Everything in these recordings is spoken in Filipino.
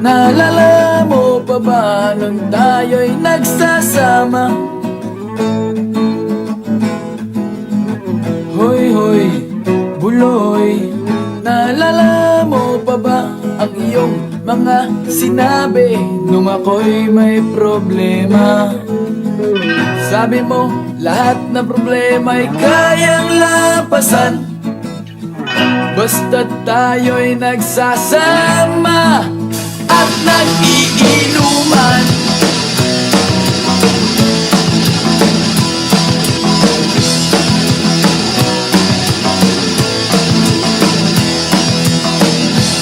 Naalala mo pa ba nung tayo'y nagsasama? Hoy, hoy, buloy, naalala mo pa ba ang iyong mga sinabi nung ako'y may problema? Sabi mo, lahat ng problema'y kayang lapasan basta't tayo'y nagsasama at nag-iinuman.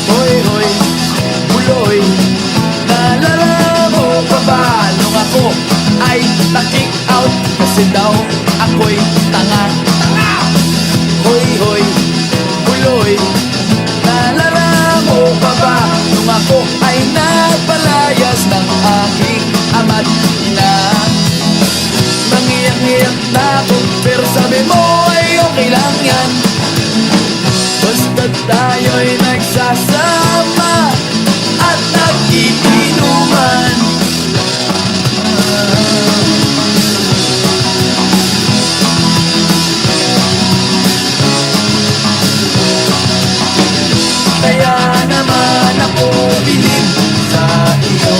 Hoy, hoy, buloy, naalala mo pa ba nung ako ay na-kick out kasi daw ako'y tanga? Hoy, hoy, buloy, naalala mo pa ba nung ako ay nagpalayas ng aking ama't ina? Nangiyak-ngiyak na ako pero sabi mo ay okay lang yan basta't tayo'y nagsasama at nag-iinuman. Kaya naman ako bilib sa iyo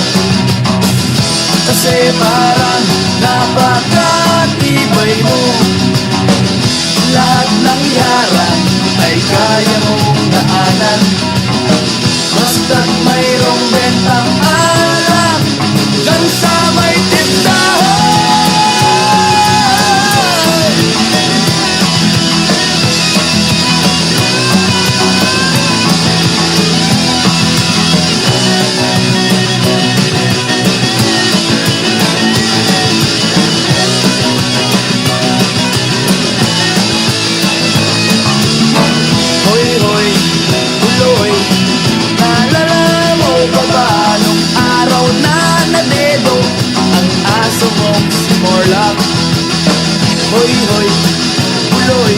kasi parang napakatibay mo. Lahat ng yaran ay kaya mong daanan basta't mayroong bentang alak dyan sa may tindahan. Hoy, hoy, buloy, naalala mo pa ba nung araw na nadedo ang aso mong si Morlock? Hoy, hoy, buloy,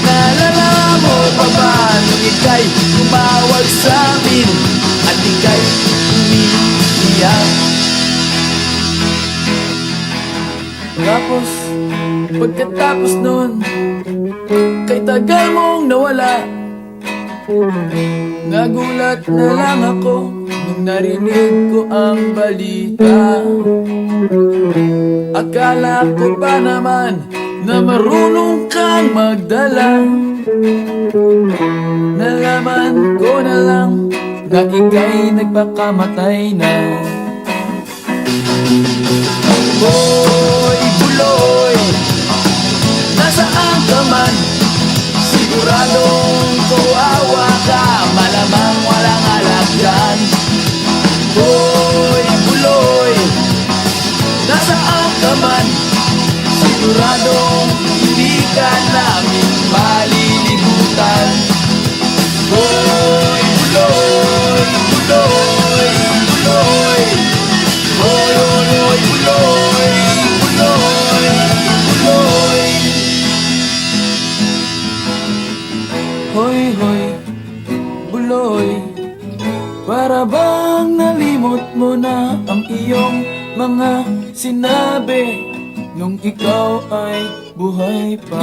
naalala mo pa ba nung ika'y tumawag sa amin at ika'y umiiyak? Tapos, pagkatapos nun, kay tagal mong nawala, nagulat na lang ako nung narinig ko ang balita. Akala ko pa naman na marunong kang magdala. Nalaman ko na lang na ika'y nagpakamatay na. Hoy, buloy, nasaan ka man? Siguradong kawawa ka, malamang walang alak dyan. Hoy, buloy, nasaan ka man? Siguradong hindi ka namin malilimutan. Hoy, buloy, buloy, buloy, hoy, hoy, hoy, buloy, buloy, buloy. Hoy, hoy, buloy, para bang nalimot mo na ang iyong mga sinabi nung ikaw ay buhay pa?